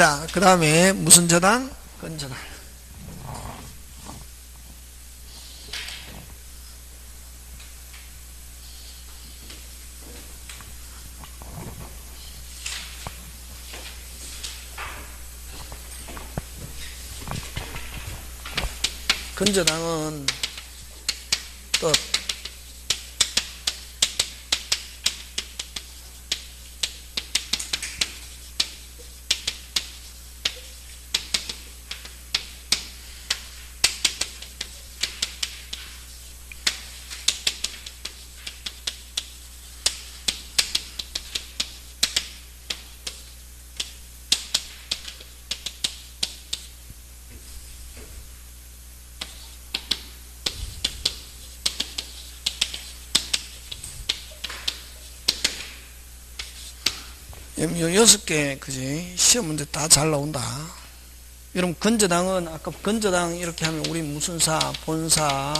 자, 그 다음에 무슨 저당? 근저당. 근저당은 뜻. 요 6개, 그지? 시험 문제 다 잘 나온다. 여러분, 근저당은, 아까 근저당 이렇게 하면 우리 무슨사, 본사,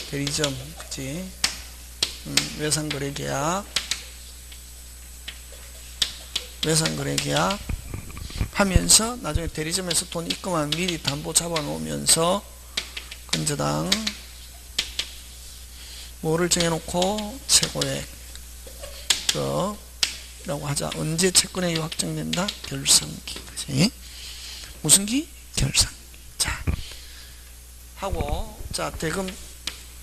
대리점, 그지? 외상거래계약, 외상거래계약 하면서 나중에 대리점에서 돈 입금하면 미리 담보 잡아놓으면서 근저당, 뭐를 정해놓고 최고액, 라고 하자. 언제 채권액이 확정된다? 결산기. 그치? 무슨 기? 결산기. 자, 하고, 자, 대금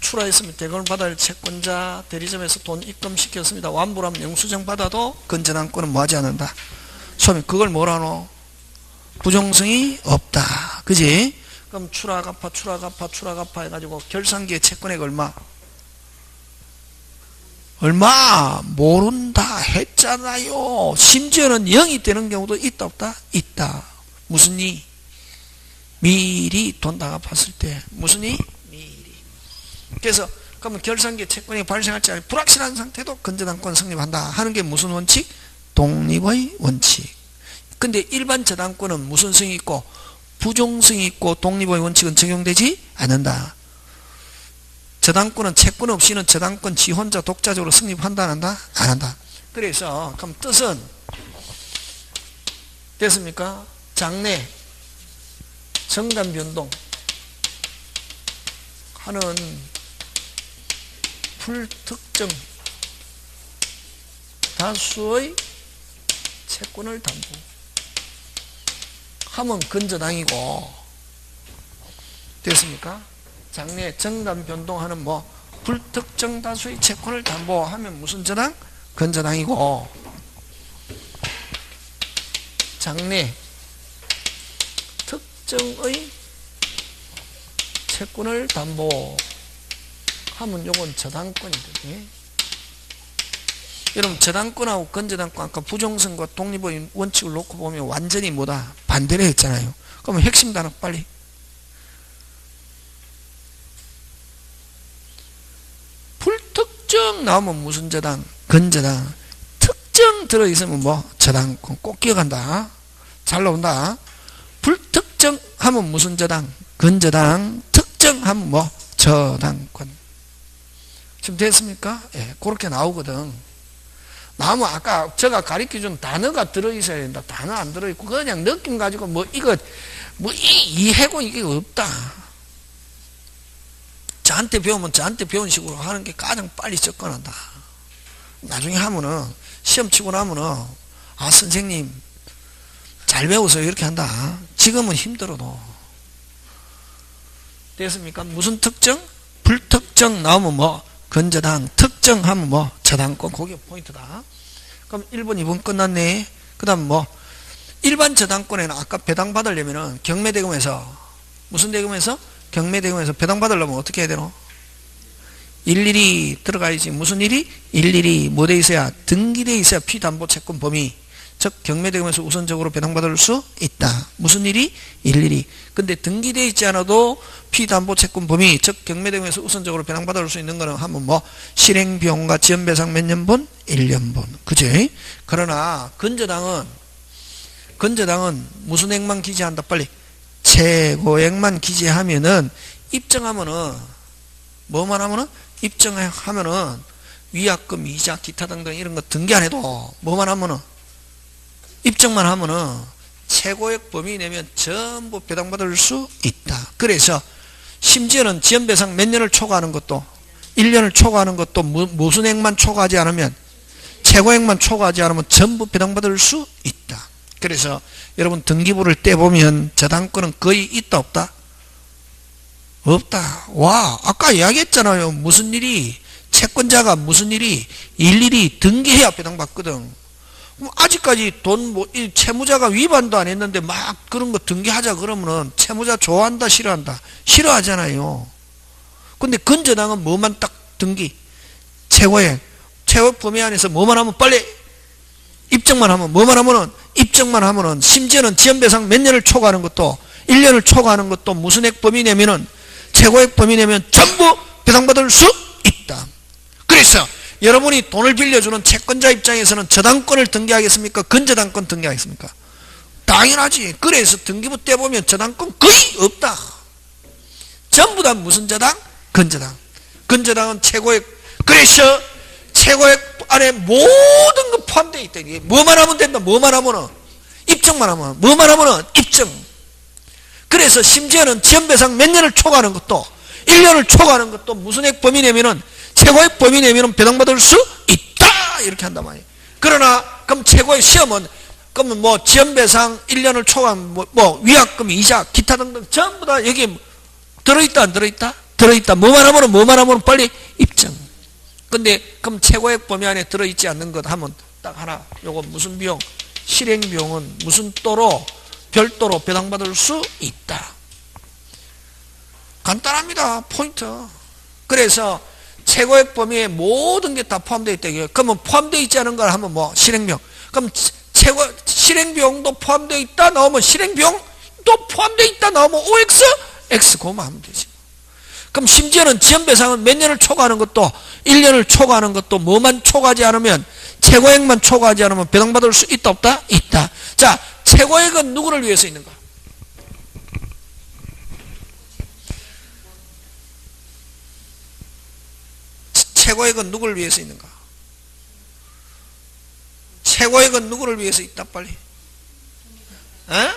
출하했으면 대금을 받아야 할 채권자 대리점에서 돈 입금시켰습니다. 완불하면 영수증 받아도 근저당권은 뭐 하지 않는다. 소면 그걸 뭐라노? 부정성이 없다. 그지? 그럼 출하갚아 해가지고 결산기의 채권액 얼마? 얼마? 모른다 했잖아요. 심지어는 0이 되는 경우도 있다 없다? 있다. 무슨 이? 미리 돈 다 갚았을 때. 무슨 이? 미리. 그래서 그러면 결산기에 채권이 발생할 때 불확실한 상태도 근저당권 성립한다 하는 게 무슨 원칙? 독립의 원칙. 근데 일반 저당권은 무슨 성이 있고 부종성이 있고 독립의 원칙은 적용되지 않는다. 저당권은 채권 없이는 저당권 지 혼자 독자적으로 성립한다 안 한다? 안 한다. 그래서 그럼 뜻은 됐습니까? 장래 정단 변동 하는 불특정 다수의 채권을 담보 하면 근저당이고 됐습니까? 장래 정단 변동하는 뭐 불특정 다수의 채권을 담보하면 무슨 저당? 근저당이고 장래 특정의 채권을 담보하면 요건 저당권이거든요. 여러분 저당권하고 근저당권 아까 부정성과 독립의 원칙을 놓고 보면 완전히 뭐다? 반대를 했잖아요. 그러면 핵심 단어 빨리. 불특정 나오면 무슨 저당? 근저당. 특정 들어있으면 뭐? 저당권. 꼭 기억한다. 잘 나온다. 불특정 하면 무슨 저당? 근저당. 특정 하면 뭐? 저당권. 지금 됐습니까? 예, 그렇게 나오거든. 나오면 아까 제가 가르쳐준 단어가 들어있어야 된다. 단어 안 들어있고 그냥 느낌 가지고 뭐 이거 뭐 이 해고 이게 없다. 저한테 배우면 저한테 배운 식으로 하는 게 가장 빨리 접근한다. 나중에 하면은 시험 치고 나면은 아 선생님 잘 배워서 이렇게 한다. 지금은 힘들어도 됐습니까? 무슨 특정? 불특정 나오면 뭐 근저당, 특정하면 뭐 저당권. 그게 포인트다. 그럼 1번 2번 끝났네. 그 다음 뭐 일반 저당권에는 아까 배당 받으려면은 경매대금에서 무슨 대금에서? 경매대금에서 배당 받으려면 어떻게 해야 되노? 일일이 들어가야지. 무슨 일이? 일일이 뭐 돼 있어야? 등기돼 있어야 피담보 채권 범위. 즉 경매대금에서 우선적으로 배당받을 수 있다. 무슨 일이? 일일이. 근데 등기되어 있지 않아도 피담보 채권 범위, 즉 경매대금에서 우선적으로 배당받을 수 있는 거는 하면 뭐 실행비용과 지연배상 몇 년분? 1년분. 그지? 그러나 근저당은 무슨 액만 기재한다? 빨리. 최고액만 기재하면은 입증하면은 뭐만 하면은 입증하면은 위약금, 이자, 기타 등등 이런 거 등기 안 해도 뭐만 하면은 입증만 하면은 최고액 범위 내면 전부 배당받을 수 있다. 그래서 심지어는 지연배상 몇 년을 초과하는 것도 1년을 초과하는 것도 무슨 액만 초과하지 않으면 최고액만 초과하지 않으면 전부 배당받을 수 있다. 그래서 여러분 등기부를 떼보면 저당권은 거의 있다 없다? 없다. 와, 아까 이야기했잖아요. 무슨 일이 채권자가 무슨 일이 일일이 등기해야 배당받거든. 그럼 아직까지 채무자가 위반도 안 했는데 막 그런 거 등기하자 그러면은 채무자 좋아한다 싫어한다? 싫어하잖아요. 근데 근저당은 뭐만 딱 등기 최고액 범위 안에서 뭐만 하면 빨리 입증만 하면 뭐만 하면은 입증만 하면은 심지어는 지연배상 몇 년을 초과하는 것도 1년을 초과하는 것도 무슨 액 범위 내면은 최고액 범위 내면 전부 배상받을 수 있다. 그래서 여러분이 돈을 빌려주는 채권자 입장에서는 저당권을 등기하겠습니까? 근저당권 등기하겠습니까? 당연하지. 그래서 등기부 떼보면 저당권 거의 없다. 전부 다 무슨 저당? 근저당. 근저당은 최고액. 그래서 최고액 안에 모든 거 포함되어 있다. 이게 뭐만 하면 된다. 뭐만 하면은 입증만 하면 뭐만 하면은 입증. 그래서 심지어는 지연배상 몇 년을 초과하는 것도 1년을 초과하는 것도 무슨 액 범위 내면은 최고액 범위 내면은 배당받을 수 있다. 이렇게 한단 말이에요. 그러나 그럼 최고액 시험은 그러면 뭐 지연배상 1년을 초과한 뭐 위약금 이자 기타 등등 전부 다 여기 들어있다 안 들어있다? 들어있다. 뭐만 하면은 빨리 입증. 근데 그럼 최고액 범위 안에 들어있지 않는 것 하면 딱 하나. 요거 무슨 비용? 실행 비용은 무슨 또로 별도로 배당받을 수 있다. 간단합니다. 포인트. 그래서 최고액 범위에 모든 게 다 포함되어 있다. 그러면 포함되어 있지 않은 걸 하면 뭐 실행비용. 그럼 실행비용도 포함되어 있다 나오면 실행비용도 포함되어 있다 나오면 OX, X 고만 하면 되지. 그럼 심지어는 지연배상은 몇 년을 초과하는 것도 1년을 초과하는 것도 뭐만 초과하지 않으면 최고액만 초과하지 않으면 배당받을 수 있다 없다? 있다. 자, 최고액은 누구를 위해서 있는가? 최고액은 누구를 위해서 있는가? 최고액은 누구를 위해서 있다 빨리? 에?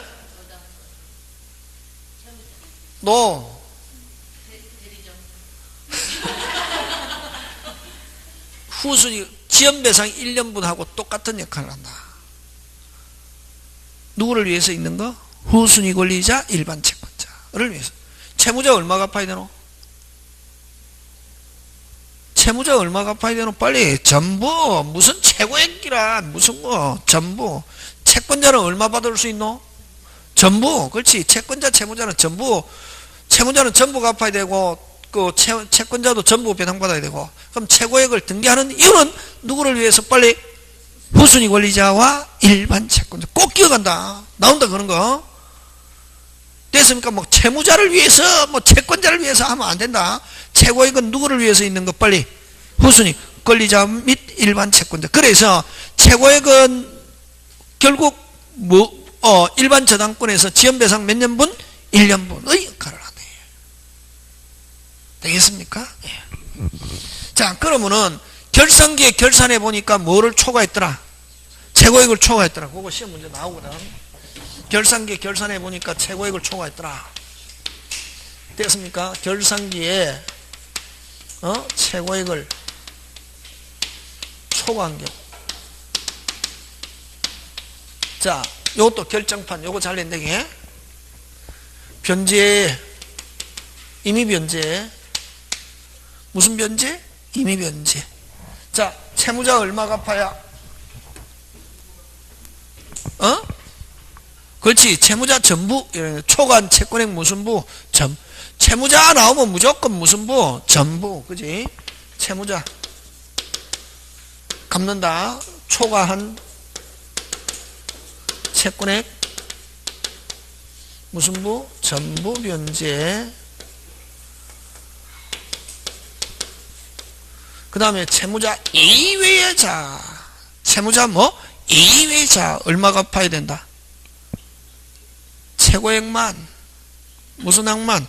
너 후순위 지연배상 1년분하고 똑같은 역할을 한다. 누구를 위해서 있는 거? 후순위 권리자 일반 채권자를 위해서. 채무자 얼마 갚아야 되노? 채무자 얼마 갚아야 되노? 빨리 전부. 무슨 최고액이란 무슨 거 전부. 채권자는 얼마 받을 수 있노? 전부. 그렇지. 채권자 채무자는 전부. 채무자는 전부 갚아야 되고 그 채권자도 전부 배당받아야 되고. 그럼 최고액을 등기하는 이유는 누구를 위해서? 빨리 후순위 권리자와 일반 채권자. 꼭 기억한다. 나온다 그런 거. 됐습니까? 뭐 채무자를 위해서 뭐 채권자를 위해서 하면 안 된다. 최고액은 누구를 위해서 있는 거? 빨리 후순위 권리자 및 일반 채권자. 그래서 최고액은 결국 일반 저당권에서 지연배상 몇 년분? 1년분의 역할을 하네. 되겠습니까? 예. 자, 그러면은 결산기에 결산해 보니까 뭐를 초과했더라? 최고액을 초과했더라. 그거 시험 문제 나오거든. 결산기에 결산해 보니까 최고액을 초과했더라. 됐습니까? 결산기에 최고액을 초과한 경우. 자, 요것도 결정판. 요거 잘 낸다게. 변제, 임의 변제. 무슨 변제? 임의 변제. 자, 채무자 얼마 갚아야? 그렇지. 채무자 전부. 초과한 채권액 무슨 부? 채무자 나오면 무조건 무슨 부? 전부. 그지? 채무자 갚는다. 초과한 채권액 무슨 부? 전부 변제. 그 다음에 채무자 이외의 자. 채무자 뭐? 이외의 자. 얼마 갚아야 된다? 최고액만. 무슨 액만?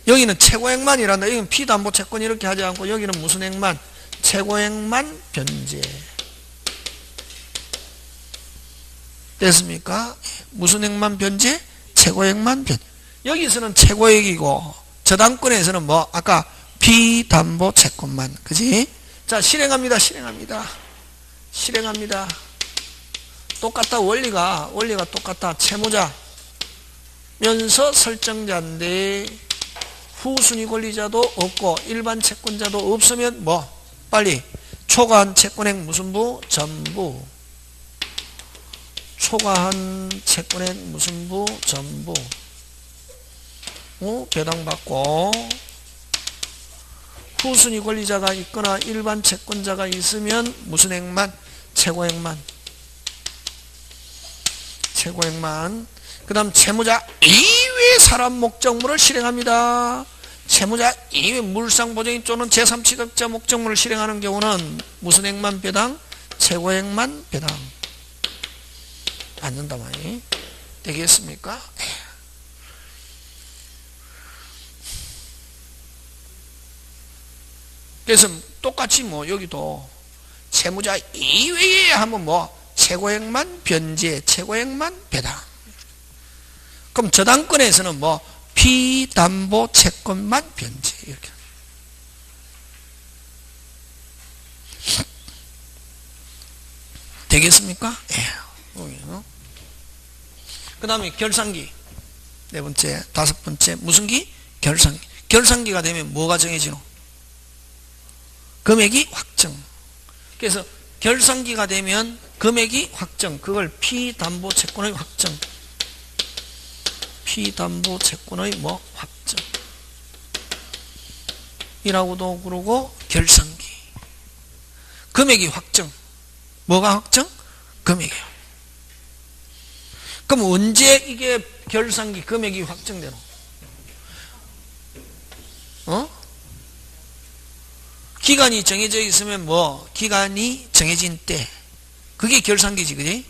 여기는 최고액만이란다. 여기는 피담보 채권 이렇게 하지 않고 여기는 무슨 액만? 최고액만 변제. 됐습니까? 무슨 액만 변제? 최고액만 변제. 여기서는 최고액이고 저당권에서는 뭐 아까 비담보 채권만. 그지? 자, 실행합니다. 똑같다. 원리가 똑같다. 채무자 면서 설정자인데 후순위 권리자도 없고 일반 채권자도 없으면 뭐 빨리 초과한 채권액 무슨 부? 전부. 초과한 채권액 무슨 부? 전부. 배당받고 후순위 권리자가 있거나 일반 채권자가 있으면 무슨 액만? 최고액만. 그 다음 채무자 이외 사람 목적물을 실행합니다. 채무자 이외 물상보증인 또는 제3취득자 목적물을 실행하는 경우는 무슨 액만 배당? 최고액만 배당 받는다 말이 되겠습니까? 그래서 똑같이 뭐 여기도 채무자 이외에 하면 뭐 최고액만 변제, 최고액만 배당. 그럼 저당권에서는 뭐 비담보 채권만 변제 이렇게. 되겠습니까? 그 다음에 결산기. 네 번째, 다섯 번째 무슨 기? 결산기. 결산기가 되면 뭐가 정해지노? 금액이 확정. 그래서 결산기가 되면 금액이 확정. 그걸 피담보 채권의 확정. 피담보 채권의 뭐 확정 이라고도 그러고 결산기. 금액이 확정. 뭐가 확정? 금액이요. 그럼 언제 이게 결산기 금액이 확정되노? 기간이 정해져 있으면 뭐 기간이 정해진 때 그게 결산기지. 그지?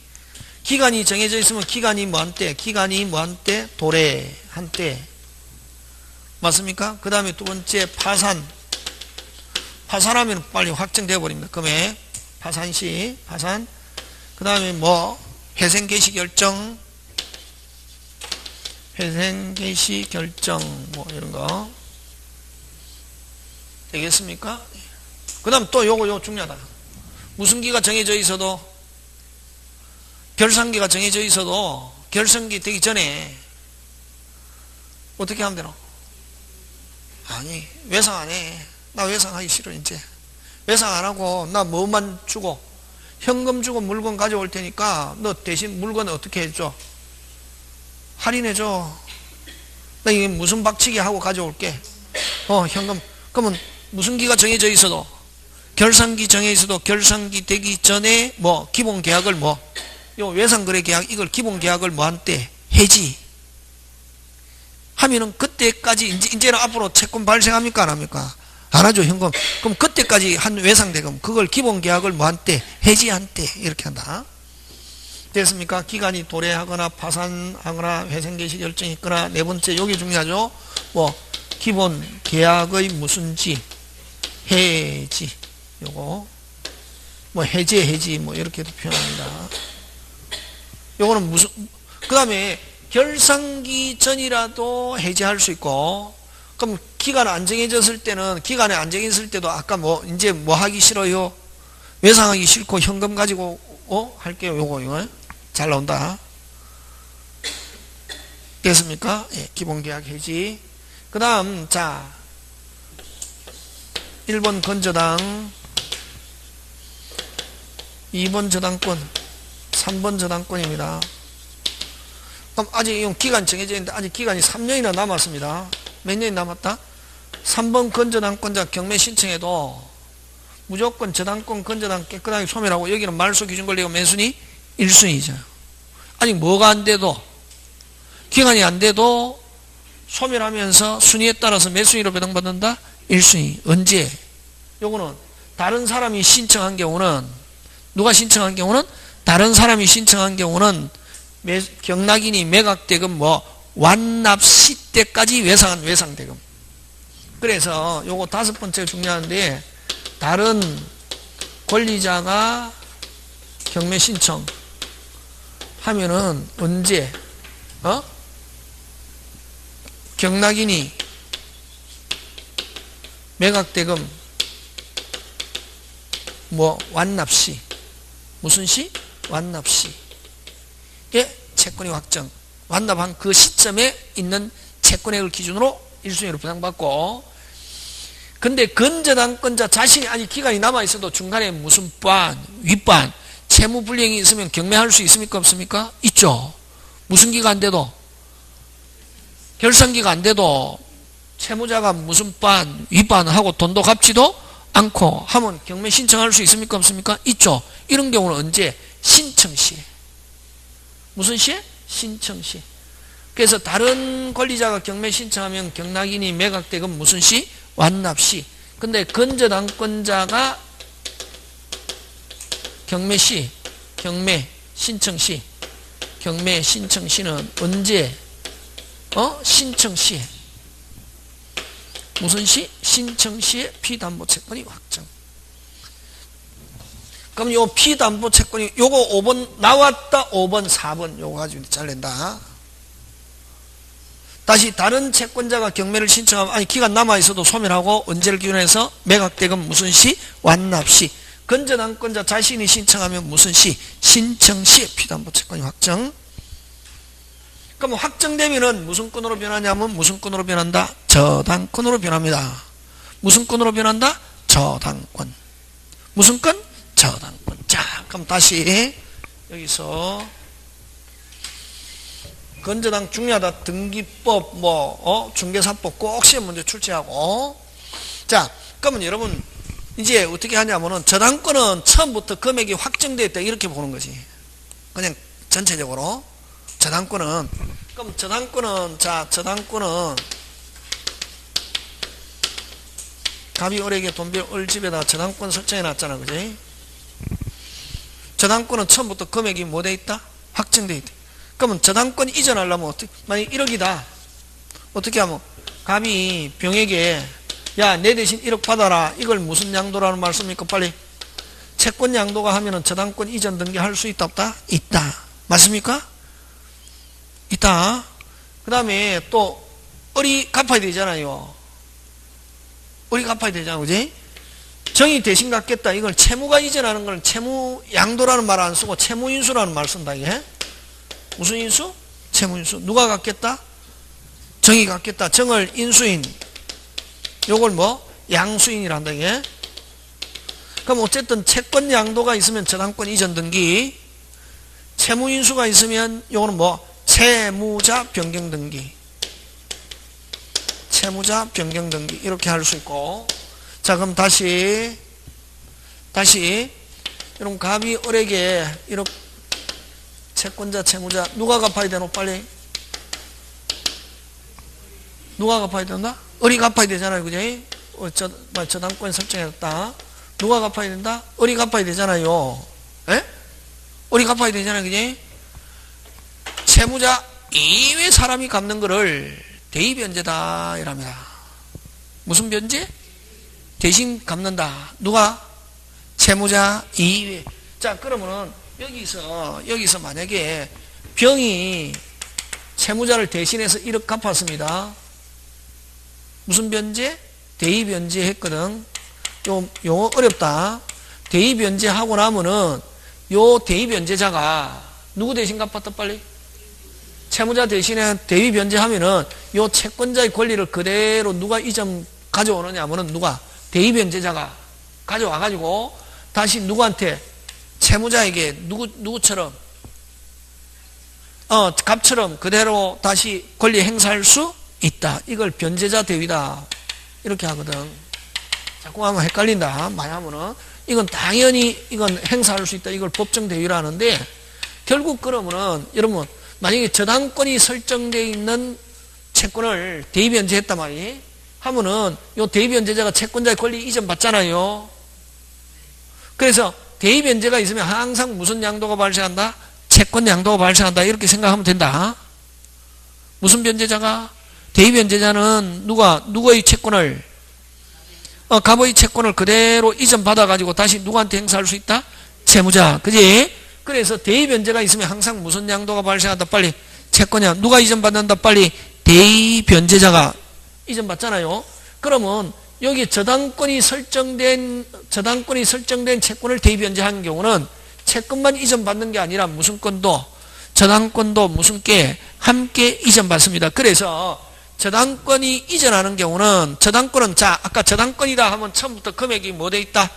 기간이 정해져 있으면 기간이 뭐한 때? 기간이 뭐한 때? 도래한 때. 맞습니까? 그 다음에 두 번째 파산하면 빨리 확정되어 버립니다. 금액 파산시 파산. 그 다음에 뭐 회생 개시 결정 뭐 이런 거 되겠습니까? 그 다음 또 요거 중요하다. 무슨 기가 정해져 있어도 결산기가 정해져 있어도 결산기 되기 전에 어떻게 하면 되노? 아니 외상 안 해. 나 외상하기 싫어. 이제 외상 안 하고 나 뭐만 주고 현금 주고 물건 가져올 테니까 너 대신 물건을 어떻게 해줘? 할인해줘. 나 이게 무슨 박치기 하고 가져올게. 현금. 그러면 무슨 기가 정해져 있어도 결산기 정해 있어도 결산기 되기 전에 뭐 기본 계약을 뭐 요 외상거래 계약 이걸 기본 계약을 뭐 한때 해지 하면은 그때까지 이제는 앞으로 채권 발생합니까 안 합니까? 안 하죠. 현금. 그럼 그때까지 한 외상대금 그걸 기본 계약을 뭐 한때 해지한때 이렇게 한다. 됐습니까? 기간이 도래하거나 파산하거나 회생개시 결정이 있거나. 네 번째 여기 중요하죠. 뭐 기본 계약의 무슨 지 해지 요거 뭐 해지 뭐 이렇게도 표현합니다. 요거는 무슨 그 다음에 결산기 전이라도 해지할 수 있고. 그럼 기간 안 정해졌을 때는 기간에 안 정해졌을 때도 아까 뭐 이제 뭐 하기 싫어요? 외상하기 싫고 현금 가지고 할게요. 요거 이거 잘 나온다. 됐습니까? 예, 기본계약 해지. 그 다음 자 1번 건저당 2번 저당권 3번 저당권입니다. 그럼 아직 기간 정해져 있는데 아직 기간이 3년이나 남았습니다. 몇 년이 남았다? 3번 건저당권자 경매 신청해도 무조건 저당권 건저당 깨끗하게 소멸하고 여기는 말소 기준 권리가 몇 순위? 1순위죠. 아직 뭐가 안 돼도 기간이 안 돼도 소멸하면서 순위에 따라서 몇 순위로 배당받는다? 1순위. 언제? 요거는 다른 사람이 신청한 경우는 누가 신청한 경우는 다른 사람이 신청한 경우는 경락인이 매각대금 뭐 완납 시때까지 외상한 외상대금. 그래서 요거 다섯 번째 중요한데 다른 권리자가 경매 신청 하면은 언제 경락인이 매각대금 완납시 무슨 시? 완납시 예, 채권이 확정 완납한 그 시점에 있는 채권액을 기준으로 1순위로 부담받고 근데 건저당권자 자신이 아직 기간이 남아있어도 중간에 무슨 반, 윗반 채무불이행이 있으면 경매할 수 있습니까? 없습니까? 있죠. 무슨 기가 안 돼도 결산기가 안 돼도 채무자가 무슨 반, 윗반 하고 돈도 갚지도 않고 하면 경매 신청할 수 있습니까? 없습니까? 있죠. 이런 경우는 언제? 신청시. 무슨 시에? 신청시. 그래서 다른 권리자가 경매 신청하면 경락인이 매각대금 무슨 시? 완납시. 근데 건저당권자가 경매시, 경매 신청시, 경매 신청시는 언제? 신청시에. 무슨 시? 신청시에 피담보채권이 확정. 그럼 요 피담보채권이 요거 5번 나왔다. 5번 4번 요거 가지고 잘낸다. 다시 다른 채권자가 경매를 신청하면 아니 기간 남아있어도 소멸하고 언제를 기준해서 매각대금 무슨 시? 완납시. 건저당권자 자신이 신청하면 무슨 시? 신청시에 피담보채권이 확정. 그럼 확정되면은 무슨 건으로 변하냐면 무슨 건으로 변한다? 저당권으로 변합니다. 무슨 건으로 변한다? 저당권. 무슨 건? 저당권. 자, 그럼 다시 여기서 건저당 중요하다 등기법 중개사법 꼭 시험 문제 출제하고 자 그러면 여러분 이제 어떻게 하냐면은 저당권은 처음부터 금액이 확정되어 있다 이렇게 보는 거지. 그냥 전체적으로 저당권은 그럼 저당권은 자 저당권은 갑이 을에게 돈빌 을집에다 저당권 설정해 놨잖아. 그지? 저당권은 처음부터 금액이 뭐 돼 있다? 확정되어 있다. 그러면 저당권 이전하려면 어떻게, 만약 1억이다. 어떻게 하면, 갑이 병에게, 야, 내 대신 1억 받아라. 이걸 무슨 양도라는 말 씁니까? 빨리. 채권 양도가 하면은 저당권 이전 등기할 수 있다, 없다? 있다. 맞습니까? 있다. 그 다음에 또, 을이 갚아야 되잖아요. 을이 갚아야 되잖아. 그지? 정이 대신 갚겠다. 이걸 채무가 이전하는 걸 채무 양도라는 말 안 쓰고 채무인수라는 말 쓴다, 이게. 무슨 인수? 채무인수. 누가 갖겠다? 정이 갖겠다. 정을 인수인. 요걸 양수인이란다, 이게. 그럼 어쨌든 채권 양도가 있으면 저당권 이전 등기. 채무인수가 있으면 요거는 채무자 변경 등기. 채무자 변경 등기. 이렇게 할 수 있고. 자, 그럼 다시. 여러분, 갑이 을에게 이렇게 채권자, 채무자, 누가 갚아야 되노? 빨리. 누가 갚아야 된다? 을이 갚아야 되잖아요. 그지? 저당권 설정했다. 누가 갚아야 된다? 을이 갚아야 되잖아요. 에? 을이 갚아야 되잖아요. 그지? 채무자 이외 사람이 갚는 거를 대의변제다. 이랍니다. 무슨 변제? 대신 갚는다. 누가? 채무자 이외. 자, 그러면은, 여기서 만약에 병이 채무자를 대신해서 1억 갚았습니다. 무슨 변제? 대의변제 했거든. 용어 어렵다. 대의변제하고 나면은 요 대의변제자가 누구 대신 갚았다 빨리? 채무자 대신에 대의변제하면은 요 채권자의 권리를 그대로 누가 이전 가져오느냐 하면은 누가? 대의변제자가 가져와가지고 다시 누구한테? 채무자에게 누구처럼 갑처럼 그대로 다시 권리 행사할 수 있다. 이걸 변제자 대위다. 이렇게 하거든. 자꾸 하면 헷갈린다. 많이 하면은 이건 당연히 이건 행사할 수 있다. 이걸 법정 대위라 하는데 결국 그러면은 여러분 만약에 저당권이 설정되어 있는 채권을 대위변제했단 말이 하면은 요 대위변제자가 채권자의 권리 이전 받잖아요. 그래서 대의변제가 있으면 항상 무슨 양도가 발생한다? 채권 양도가 발생한다. 이렇게 생각하면 된다. 무슨 변제자가? 대의변제자는 누구의 채권을? 갑의 채권을 그대로 이전 받아가지고 다시 누구한테 행사할 수 있다? 채무자. 그지? 그래서 대의 변제가 있으면 항상 무슨 양도가 발생한다? 빨리 채권이야. 누가 이전받는다? 빨리 대의 변제자가 이전받잖아요. 그러면 여기 저당권이 설정된 채권을 대의 변제한 경우는 채권만 이전받는 게 아니라 무슨 건도 저당권도 무슨 게 함께 이전받습니다. 그래서 저당권이 이전하는 경우는 저당권은 자 아까 저당권이다 하면 처음부터 금액이 뭐 돼 있다?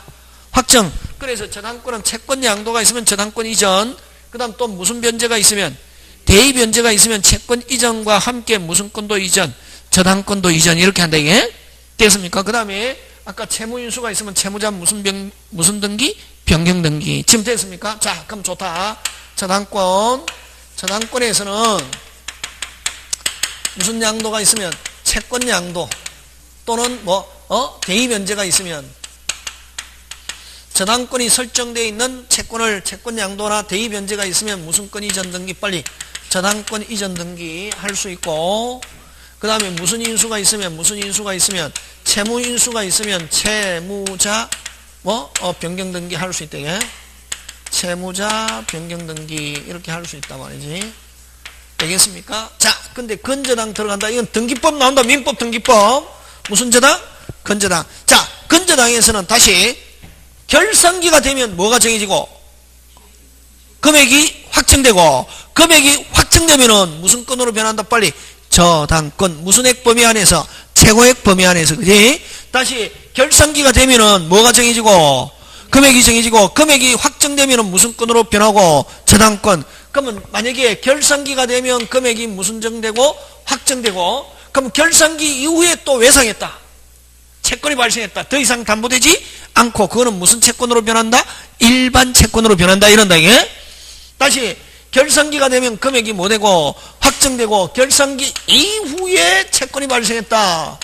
확정. 그래서 저당권은 채권 양도가 있으면 저당권 이전, 그 다음 또 무슨 변제가 있으면 대의 변제가 있으면 채권 이전과 함께 무슨 건도 이전, 저당권도 이전 이렇게 한다 이게 됐습니까? 그 다음에 아까 채무인수가 있으면 채무자 무슨 등기? 변경 등기. 지금 됐습니까? 자 그럼 좋다. 저당권에서는 무슨 양도가 있으면 채권 양도 또는 대의 변제가 있으면 저당권이 설정되어 있는 채권 양도나 대의 변제가 있으면 무슨 건 이전 등기 빨리 저당권 이전 등기 할 수 있고, 그 다음에 무슨 인수가 있으면 채무 인수가 있으면 채무자 변경 등기 할 수 있다. 예? 채무자 변경 등기 이렇게 할 수 있단 말이지. 되겠습니까? 자, 근데 건저당 들어간다. 이건 등기법 나온다. 민법 등기법. 무슨 저당? 건저당. 자, 건저당에서는 다시 결산기가 되면 뭐가 정해지고 금액이 확정되고, 금액이 확정되면은 무슨 건으로 변한다? 빨리 저당권 무슨 액 범위 안에서? 최고액 범위 안에서. 그지? 다시 결산기가 되면은 뭐가 정해지고 금액이 정해지고, 금액이 확정되면은 무슨 건으로 변하고? 저당권. 그러면 만약에 결산기가 되면 금액이 무슨 정되고 확정되고, 그럼 결산기 이후에 또 외상했다. 채권이 발생했다. 더 이상 담보되지 않고 그거는 무슨 채권으로 변한다? 일반 채권으로 변한다. 이런다 이게. 다시 결산기가 되면 금액이 뭐 되고 확정되고, 결산기 이후에 채권이 발생했다.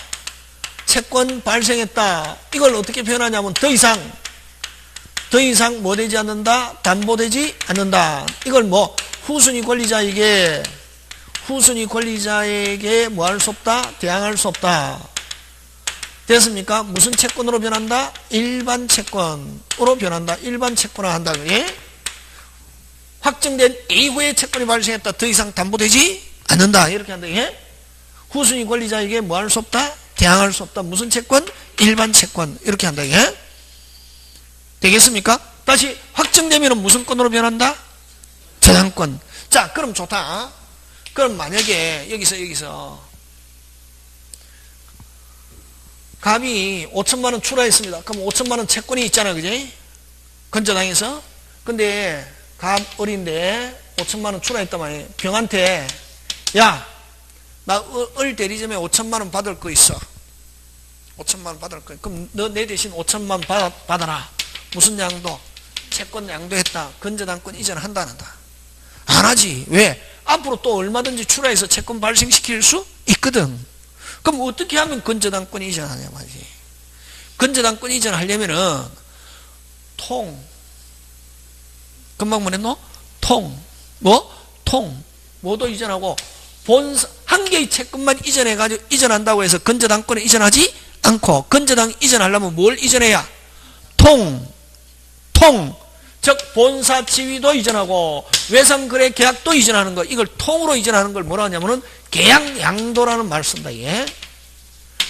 채권 발생했다. 이걸 어떻게 표현하냐면 더 이상 뭐 되지 않는다? 담보되지 않는다. 이걸 후순위 권리자에게 뭐 할 수 없다? 대항할 수 없다. 됐습니까? 무슨 채권으로 변한다? 일반 채권으로 변한다. 일반 채권화 한다. 예? 확정된 이후에 채권이 발생했다. 더 이상 담보되지 않는다. 이렇게 한다. 예? 후순위 권리자에게 뭐 할 수 없다? 대항할 수 없다. 무슨 채권? 일반 채권. 이렇게 한다. 예? 되겠습니까? 다시 확정되면 무슨 건으로 변한다? 저당권. 자, 그럼 좋다. 그럼 만약에 여기서 갑이 5천만원 출하했습니다. 그럼 5천만원 채권이 있잖아. 그지? 건저당에서. 근데 갑 어린데 5천만원 출하했단 말이에요. 병한테 야, 나 을 대리점에 5천만원 받을 거 있어. 5천만원 받을 거. 그럼 너 내 대신 5천만원 받아라. 무슨 양도? 채권 양도했다. 건저당권 이전한다 안 한다? 안 하지. 왜? 앞으로 또 얼마든지 출하해서 채권 발생시킬 수 있거든. 그럼 어떻게 하면 건저당권 이전하냐 말이지. 건저당권 이전하려면은 금방 뭐랬노? 뭐도 이전하고 한 개의 채권만 이전해가지고 이전한다고 해서 건저당권을 이전하지 않고, 건저당 이전하려면 뭘 이전해야? 즉 본사 지위도 이전하고 외상거래 계약도 이전하는 거, 이걸 통으로 이전하는 걸 뭐라 하냐면은 계약양도라는 말을 쓴다. 예.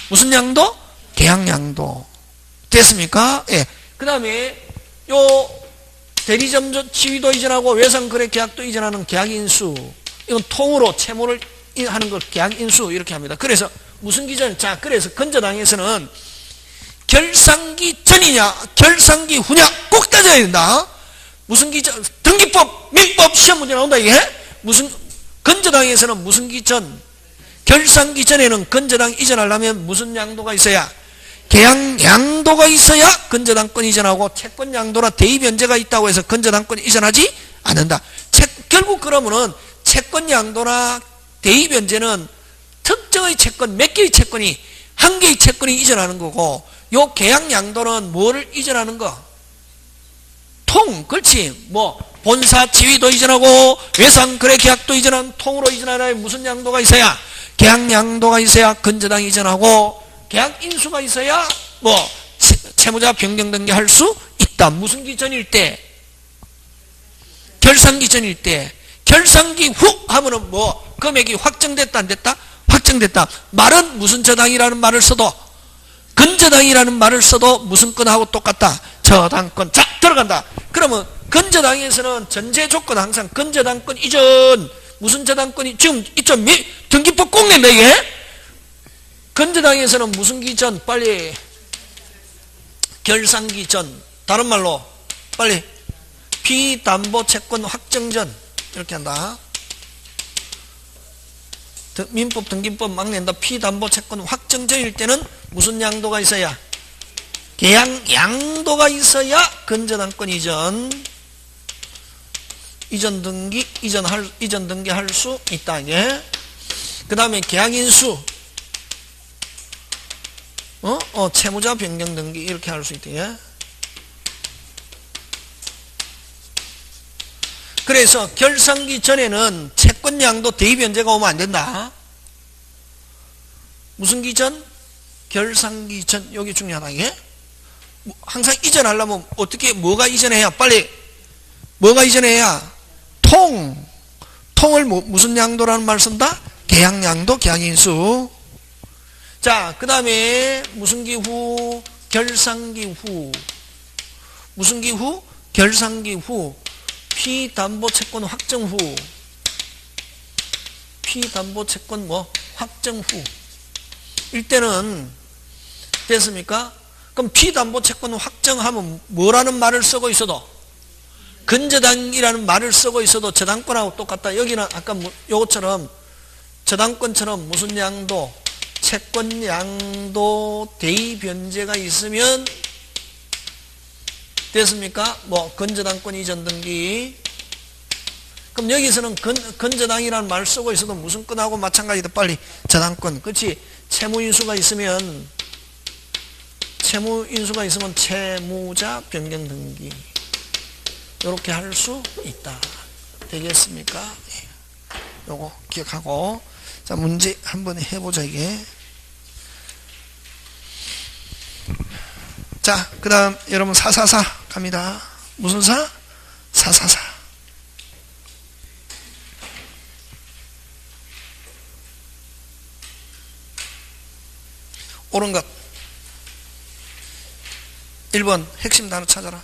무슨 양도? 계약양도. 됐습니까? 예. 그 다음에 요 대리점 지위도 이전하고 외상거래 계약도 이전하는 계약인수, 이건 통으로 채무를 하는 걸 계약인수 이렇게 합니다. 그래서 무슨 기전? 자, 그래서 건저당에서는 결산기 전이냐 결산기 후냐 꼭 따져야 된다. 무슨 기전? 등기법, 민법 시험 문제 나온다 이게. 무슨 건저당에서는 무슨 기전? 결산기 전에는 건저당 이전하려면 무슨 양도가 있어야? 계약 양도가 있어야 건저당권 이전하고, 채권 양도나 대의 변제가 있다고 해서 건저당권 이전하지 않는다. 결국 그러면은 채권 양도나 대의 변제는 특정의 채권, 몇 개의 채권이, 한 개의 채권이 이전하는 거고, 요 계약 양도는 뭐를 이전하는 거? 그렇지. 본사 지위도 이전하고 외상거래 계약도 이전한 통으로 이전하려면 무슨 양도가 있어야? 계약 양도가 있어야 건저당 이전하고, 계약 인수가 있어야 채무자 변경 등기 할 수 있다. 무슨 기전일 때? 결산기 전일 때. 결산기 후 하면은 뭐 금액이 확정됐다 안 됐다? 확정됐다. 말은 무슨 저당이라는 말을 써도, 근저당이라는 말을 써도 무슨 건하고 똑같다. 저당권. 자, 들어간다. 그러면 근저당에서는 전제 조건 항상 근저당권 이전 무슨 저당권이 지금 이점 등기법 꼭 낸다 이게. 근저당에서는 무슨 기전? 빨리 결산기 전. 다른 말로 빨리 피담보채권 확정 전. 이렇게 한다. 민법 등기법 막 낸다. 피담보채권 확정 전일 때는 무슨 양도가 있어야? 계약 양도가 있어야 근저당권 이전 등기 이전 등기 할 수 있다. 예. 그 다음에 계약인수 채무자 변경 등기 이렇게 할 수 있다. 예. 그래서 결산기 전에는 채권 양도 대입 변제가 오면 안 된다. 무슨 기전? 결산기 전. 여기 중요하다. 이게 항상 이전하려면 어떻게 뭐가 이전해야? 빨리 뭐가 이전해야? 통을 무슨 양도라는 말 쓴다? 계약 양도, 계약인수. 자, 그 다음에 무슨 기후? 결산기 후. 무슨 기후? 결산기 후. 피담보채권 확정 후. 피담보채권 확정 후. 일때는 됐습니까? 그럼 피담보채권 확정하면 뭐라는 말을 쓰고 있어도, 근저당이라는 말을 쓰고 있어도 저당권하고 똑같다. 여기는 아까 요것처럼 저당권처럼 무슨 양도? 채권 양도 대입 변제가 있으면 됐습니까? 근저당권 이전 등기. 그럼 여기서는 근저당이라는 말을 쓰고 있어도 무슨 건하고 마찬가지다. 빨리 저당권. 그렇지? 채무인수가 있으면 채무자 변경 등기. 이렇게 할 수 있다. 되겠습니까? 예. 요거 기억하고. 자, 문제 한번 해보자, 이게. 자, 그 다음, 여러분, 444 갑니다. 무슨 사? 444. 옳은 것. 1번, 핵심 단어 찾아라.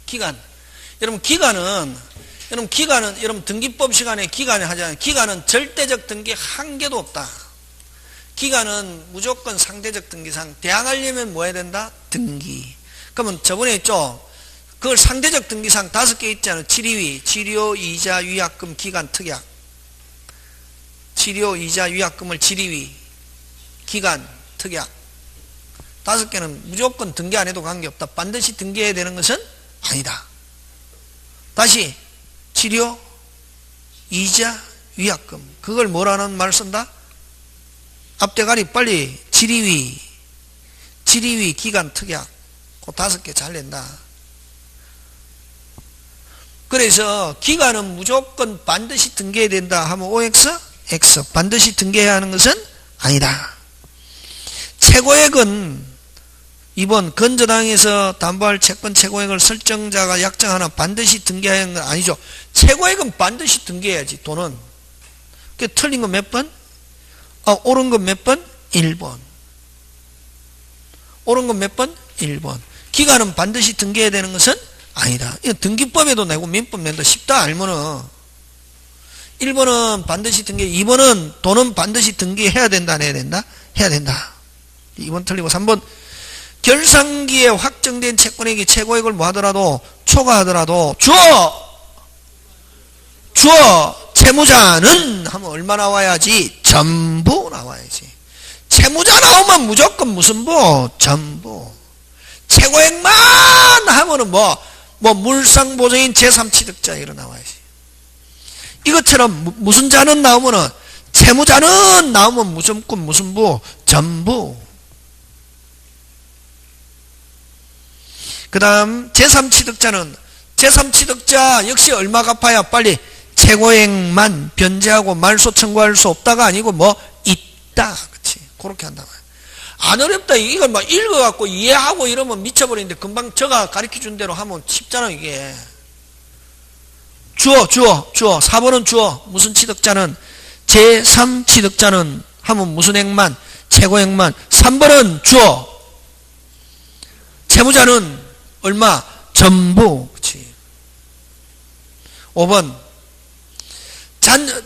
기간. 여러분, 기간은 여러분 등기법 시간에 기간에 하잖아요. 기간은 절대적 등기 한 개도 없다. 기간은 무조건 상대적 등기상. 대항하려면 뭐 해야 된다? 등기. 그러면 저번에 있죠? 그걸 상대적 등기상 5개 있잖아요. 치료위, 치료, 이자, 위약금, 기간, 특약. 치료, 이자, 위약금을 치료위, 기간, 특약. 5개는 무조건 등기 안 해도 관계없다. 반드시 등기해야 되는 것은 아니다. 다시 치료, 이자, 위약금. 그걸 뭐라는 말 쓴다? 앞대가리 빨리 지리위, 기간, 특약. 그 5개 잘 낸다. 그래서 기간은 무조건 반드시 등기해야 된다 하면 OX, X. 반드시 등기해야 하는 것은 아니다. 최고액은 2번 근저당에서 담보할 채권 최고액을 설정자가 약정하나 반드시 등기해야 하는 건 아니죠. 최고액은 반드시 등기해야지. 돈은. 그 틀린 거 몇 번? 옳은 건 몇 번? 1번. 옳은 건 몇 번? 1번. 기간은 반드시 등기해야 되는 것은 아니다. 이거 등기법에도 내고 민법 낸다. 쉽다 알면은. 1번은 반드시 등기, 2번은 돈은 반드시 등기해야 된다, 안 해야 된다? 해야 된다. 2번 틀리고 3번. 결산기에 확정된 채권액이 최고액을 뭐 하더라도 초과하더라도 채무자는 하면 얼마 나와야지? 전부 나와야지. 채무자 나오면 무조건 무슨 부? 전부. 최고액만 하면은 물상보증인 제3취득자 이런 나와야지. 이것처럼 무슨 자는 나오면은 채무자는 나오면 무조건 무슨 부? 전부. 그 다음 제3취득자는 제3취득자 역시 얼마 갚아야? 빨리 최고액만 변제하고 말소 청구할 수 없다가 아니고 있다. 그치? 그렇게 한다고. 안 어렵다. 이걸 읽어갖고 이해하고 이러면 미쳐버리는데 금방 저가 가르쳐준 대로 하면 쉽잖아 이게. 주어. 4번은 주어. 무슨 취득자는 제3취득자는 하면 무슨 액만? 최고액만. 3번은 주어. 채무자는 얼마? 전부. 그렇지. 5번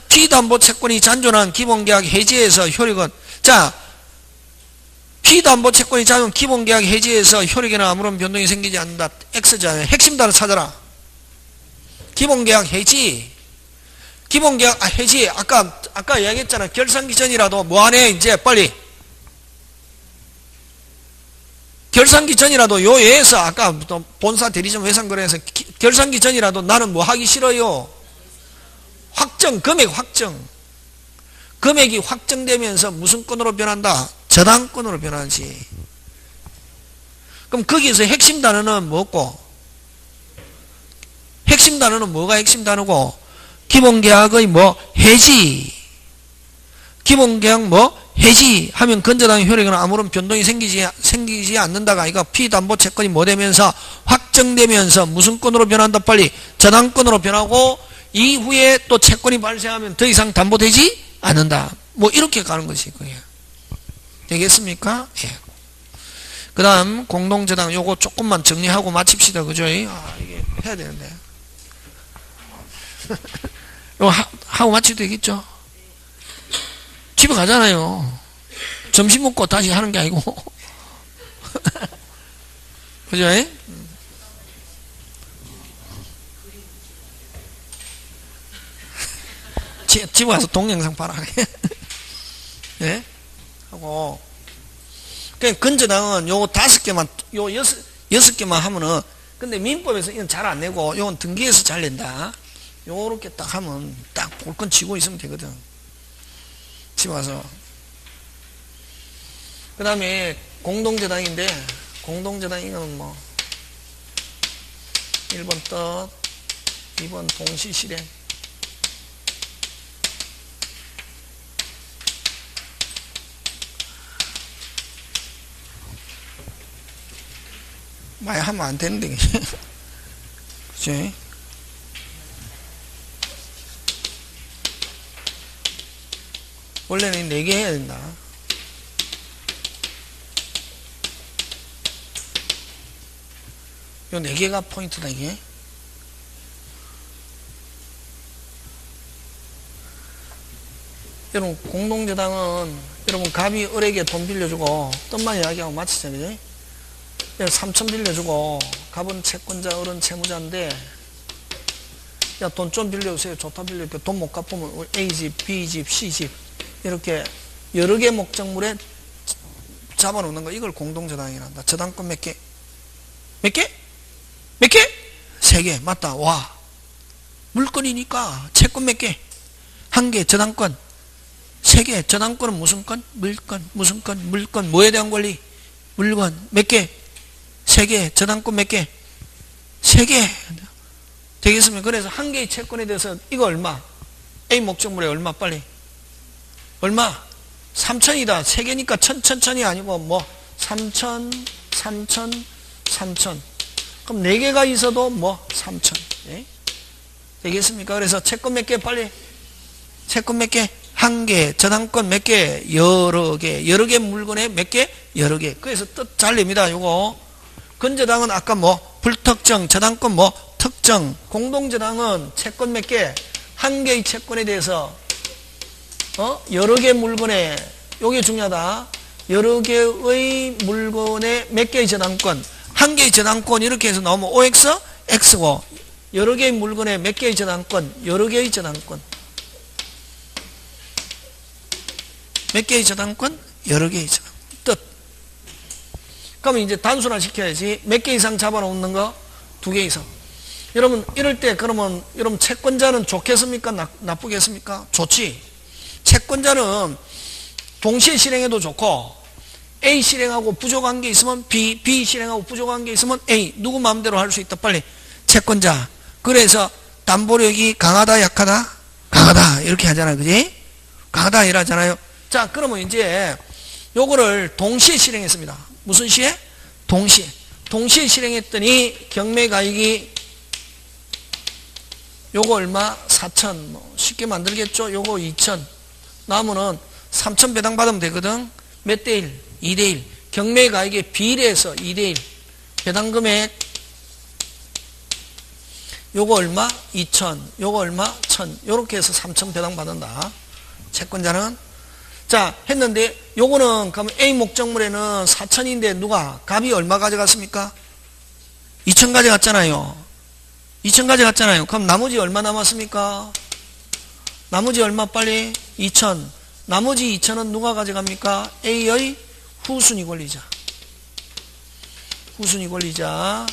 피담보채권이 잔존한 기본계약 해지에서 효력은, 자, 피담보채권이 잔존한 기본계약 해지에서 효력에는 아무런 변동이 생기지 않는다. X잖아요. 핵심 단어 찾아라. 기본계약 해지. 기본계약 해지. 아까 이야기했잖아. 결산기 전이라도 뭐하네 이제 빨리. 결산기 전이라도 요 예에서 아까 본사 대리점 외상거래에서 결산기 전이라도 나는 뭐 하기 싫어요. 확정, 금액 확정. 금액이 확정되면서 무슨 건으로 변한다? 저당권으로 변하지. 그럼 거기에서 핵심 단어는 뭐고? 핵심 단어는 뭐가 핵심 단어고? 기본계약의 뭐? 해지. 기본계약 뭐? 해지 하면 건저당의 효력은 아무런 변동이 생기지 않는다가 이거 피담보채권이 뭐 되면서 확정되면서 무슨 건으로 변한다? 빨리 저당권으로 변하고 이후에 또 채권이 발생하면 더 이상 담보되지 않는다. 뭐 이렇게 가는 것이 그게 되겠습니까? 예. 그 다음 공동저당 요거 조금만 정리하고 마칩시다. 그죠? 이게 해야 되는데 요거 하고 마치도 되겠죠? 집에 가잖아요. 점심 먹고 다시 하는 게 아니고 그죠? 집에 가서 동영상 봐라. 네? 하고 그냥 건저당은 요 5개만 요 6개만 하면은, 근데 민법에서 이건 잘 안 내고 요건 등기에서 잘 낸다. 요렇게 딱 하면 딱 볼건 쥐고 있으면 되거든. 집에 와서. 그 다음에 공동저당인데, 공동저당 이거는 뭐 1번 뜻, 2번 동시실행, 많이 하면 안 되는데 그치? 원래는 4개 해야 된다. 요 4개가 포인트다. 이게 여러분 공동저당은 여러분 갑이 을에게 돈 빌려주고 뜻만 이야기하고 마치자. 그지? 3천 빌려주고 갑은 채권자 을은 채무자인데 야 돈 좀 빌려주세요. 좋다 빌려줄게. 돈 못 갚으면 A집 B집 C집 이렇게 여러 개 목적물에 잡아놓는 거, 이걸 공동저당이란다. 저당권 몇 개? 몇 개? 몇 개? 3개. 맞다. 와, 물건이니까 채권 몇 개? 1개. 저당권 3개. 저당권은 무슨 건? 물건. 무슨 건? 물건. 뭐에 대한 권리? 물건. 몇 개? 3개. 저당권 몇 개? 3개. 되겠습니까? 그래서 1개의 채권에 대해서 이거 얼마? A 목적물에 얼마? 빨리 얼마? 3천이다. 3개니까 천천히 아니고 뭐 3천 3천 3천. 그럼 4개가 있어도 뭐 3천. 네? 되겠습니까? 그래서 채권 몇 개? 빨리 채권 몇 개? 1개. 저당권 몇 개? 여러 개. 여러 개 물건에 몇 개? 여러 개. 그래서 뜻 잘 냅니다. 요거 건저당은 아까 뭐 불특정, 저당권 뭐 특정. 공동저당은 채권 몇 개? 1개의 채권에 대해서 여러 개 물건에, 요게 중요하다. 여러 개의 물건에 몇 개의 저당권? 1개의 저당권 이렇게 해서 나오면 OX, X고, 여러 개의 물건에 몇 개의 저당권? 여러 개의 저당권. 몇 개의 저당권? 여러 개의 저당권. 뜻. 그러면 이제 단순화 시켜야지. 몇 개 이상 잡아놓는 거? 2개 이상. 여러분 이럴 때 그러면 여러분 채권자는 좋겠습니까? 나쁘겠습니까? 좋지. 채권자는 동시에 실행해도 좋고, A 실행하고 부족한 게 있으면 B, B 실행하고 부족한 게 있으면 A. 누구 마음대로 할 수 있다. 빨리 채권자. 그래서 담보력이 강하다 약하다? 강하다 이렇게 하잖아요. 그지? 강하다 이러잖아요. 자, 그러면 이제 요거를 동시에 실행했습니다. 무슨 시에? 동시에 실행했더니 경매가액이 요거 얼마? 4천. 뭐 쉽게 만들겠죠? 요거 2천. 남으면 3천 배당 받으면 되거든. 몇 대 1? 2대 1. 경매가액에 비례해서 2대 1. 배당 금액 요거 얼마? 2천. 요거 얼마? 1,000. 요렇게 해서 3천 배당 받는다. 채권자는. 자, 했는데 요거는 그럼 A 목적물에는 4천인데 누가? 갑이 얼마 가져갔습니까? 2천 가져갔잖아요. 2천 가져갔잖아요. 그럼 나머지 얼마 남았습니까? 나머지 얼마 빨리? 2천. 나머지 2천은 누가 가져갑니까? A의 후순위 권리자. 후순위 권리자.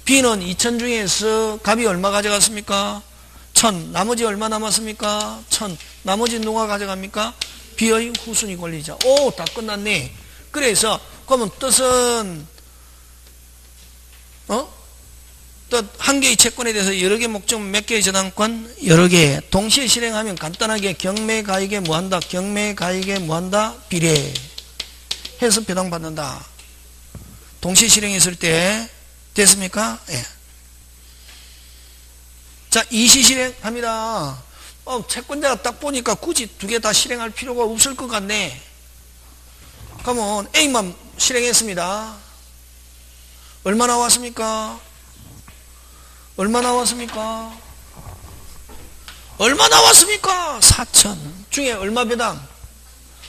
B는 2천 중에서 갑이 얼마 가져갔습니까? 1,000. 나머지 얼마 남았습니까? 1,000. 나머지 누가 가져갑니까? B의 후순위 권리자. 오, 다 끝났네. 그래서 그러면 뜻은 뜻 한 개의 채권에 대해서 여러 개 목적 몇 개의 저당권? 여러 개. 동시에 실행하면 간단하게 경매가액에 뭐한다? 경매가액에 뭐한다? 비례. 해서 배당받는다. 동시에 실행했을 때 됐습니까? 예. 자, 이시 실행합니다. 채권자가 딱 보니까 굳이 두 개 다 실행할 필요가 없을 것 같네. 그러면 A만 실행했습니다. 얼마 나왔습니까? 얼마 나왔습니까? 얼마 나왔습니까? 4천. 중에 얼마 배당?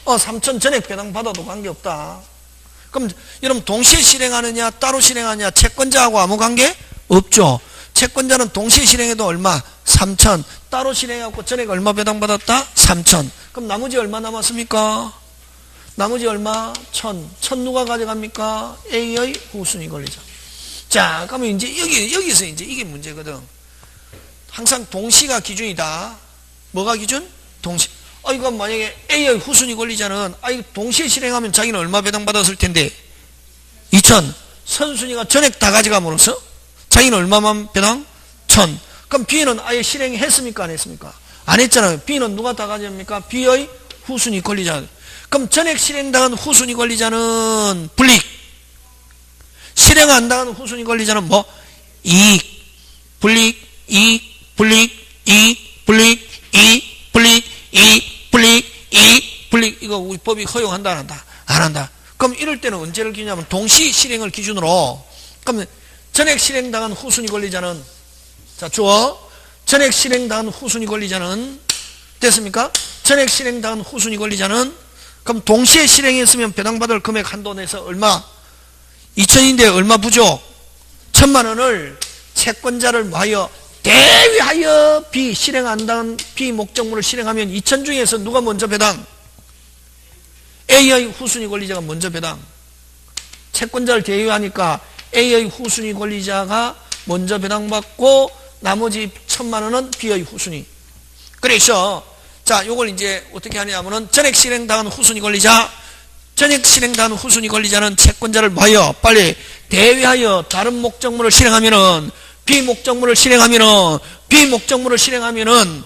3천 전액 배당 받아도 관계없다. 그럼 여러분 동시에 실행하느냐 따로 실행하느냐 채권자하고 아무 관계 없죠. 채권자는 동시에 실행해도 얼마? 3천. 따로 실행해갖고 전액 얼마 배당 받았다? 3천. 그럼 나머지 얼마 남았습니까? 나머지 얼마? 1,000. 1,000 누가 가져갑니까? A의 후순위 권리자. 자, 그러면 이제 여기서 이제 이게 문제거든. 항상 동시가 기준이다. 뭐가 기준? 동시. 이거 만약에 A의 후순위 권리자는 이거 동시에 실행하면 자기는 얼마 배당 받았을 텐데 2천. 선순위가 전액 다 가져감으로써 자기는 얼마만 배당? 1,000. 그럼 B는 아예 실행했습니까? 안 했습니까? 안 했잖아요. B는 누가 다 가져갑니까? B의 후순위 권리자. 그럼 전액 실행당한 후순위 권리자는 불이익. 실행 안 당한 후순위 권리자는 뭐? 이익. 불이익, 이익, 불이익, 이익, 불이익, 이익, 불이익, 이익, 불이익, 이익, 불이익. 이거 우리 법이 허용한다, 안 한다? 안 한다. 그럼 이럴 때는 언제를 기준하면 동시 실행을 기준으로. 그럼 전액 실행당한 후순위 권리자는 자, 주어. 전액 실행당한 후순위 권리자는 됐습니까? 전액 실행당한 후순위 권리자는 그럼 동시에 실행했으면 배당받을 금액 한도 내에서 얼마? 2천인데 얼마 부족? 1,000만 원을 채권자를 뭐하여? 대위하여 B 실행 안 당한 B 목적물을 실행하면 2천 중에서 누가 먼저 배당? A의 후순위 권리자가 먼저 배당. 채권자를 대위하니까 A의 후순위 권리자가 먼저 배당받고 나머지 1,000만 원은 B의 후순위. 그래서 자, 요걸 이제 어떻게 하냐면은 전액 실행당한 후순위 권리자, 전액 실행당한 후순위 권리자는 채권자를 뭐하여? 빨리 대위하여 다른 목적물을 실행하면은 B 목적물을 실행하면은 B 목적물을 실행하면은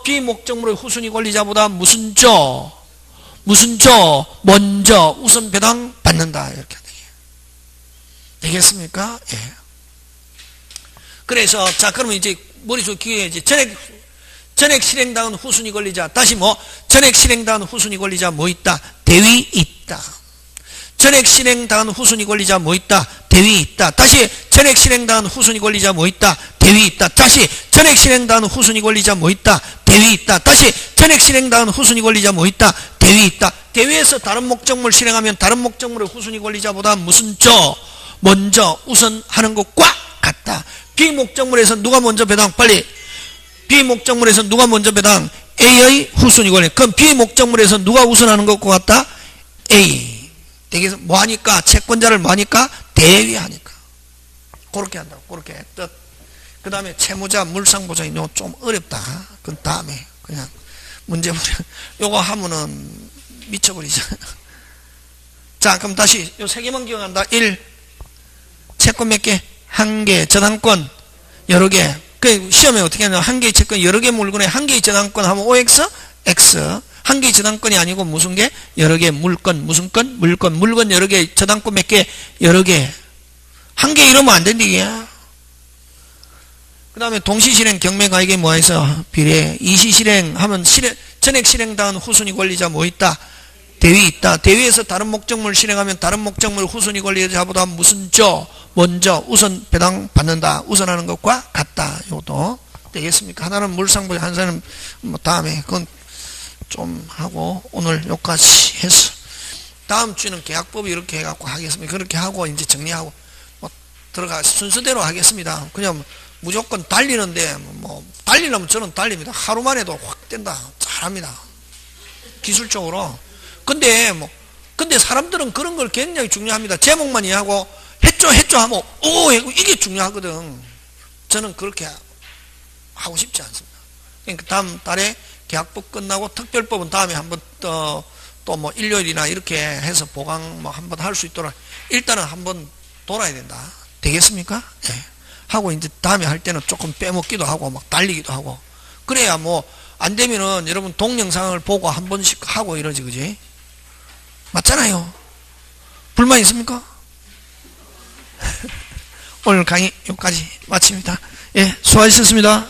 B 목적물의 후순위 권리자보다 무슨 조? 무슨 조? 먼저 우선 배당 받는다. 이렇게 되겠습니까? 예. 그래서 자, 그러면 이제 머릿속 기회지. 전액 실행당한 후순위 권리자. 다시 뭐? 전액 실행당한 후순위 권리자 뭐 있다? 대위 있다. 전액 실행당한 후순위 권리자 뭐 있다? 대위 있다. 다시 전액 실행당한 후순위 권리자 뭐 있다? 대위 있다. 다시 전액 실행당한 후순위 권리자 뭐 있다? 대위 있다. 다시 전액 실행당한 후순위 권리자 뭐 있다? 대위 있다. 대위에서 다른 목적물 실행하면 다른 목적물의 후순위 권리자보다 무슨 조? 먼저 우선하는 것과 같다. B 목적물에서 누가 먼저 배당? 빨리. B 목적물에서 누가 먼저 배당? A의 후순위 권리. 그럼 B 목적물에서 누가 우선하는 것과 같다? A. 되게 뭐 하니까? 채권자를 뭐 하니까? 대위하니까. 그렇게 한다고. 그렇게 뜻. 그 다음에 채무자, 물상보자. 이거 좀 어렵다. 그 다음에 그냥 문제 요거 하면은 미쳐버리죠. 자, 그럼 다시 요 세 개만 기억한다. 1. 채권 몇 개? 한 개. 저당권 여러 개. 그 시험에 어떻게 하냐면 한 개의 채권 여러 개 물건에 한 개의 저당권 하면 OX, X. 한 개의 저당권이 아니고 무슨 개? 여러 개 물건. 무슨 건? 물건. 물건 여러 개. 저당권 몇 개? 여러 개. 한 개 이러면 안 된다 이게. 그 다음에 동시실행 경매가 이게 뭐가 있어? 비례. 이시실행하면 전액 실행당한 후순위 권리자 뭐 있다? 대위 있다. 대위에서 다른 목적물 실행하면 다른 목적물 후순위 권리자보다 무슨 먼저 우선 배당 받는다. 우선하는 것과 같다. 이것도 되겠습니까? 하나는 물상부에 하나는 뭐 다음에 그건 좀 하고 오늘 여기까지 해서 다음 주에는 계약법이 이렇게 해갖고 하겠습니다. 그렇게 하고 이제 정리하고 뭐 들어가 순서대로 하겠습니다. 그냥 무조건 달리는데 뭐 달리려면 저는 달립니다. 하루만 해도 확 된다. 잘합니다. 기술적으로. 근데 사람들은 그런 걸 굉장히 중요합니다. 제목만 이해하고 했죠 하면 오 이게 중요하거든. 저는 그렇게 하고 싶지 않습니다. 그러니까 다음 달에 계약법 끝나고 특별법은 다음에 한번 또 뭐 일요일이나 이렇게 해서 보강 뭐 한번 할 수 있도록 일단은 한번 돌아야 된다. 되겠습니까? 네. 하고 이제 다음에 할 때는 조금 빼먹기도 하고 막 달리기도 하고 그래야 뭐 안 되면은 여러분 동영상을 보고 한 번씩 하고 이러지 그지? 맞잖아요. 불만 있습니까? 오늘 강의 여기까지 마칩니다. 예, 수고하셨습니다.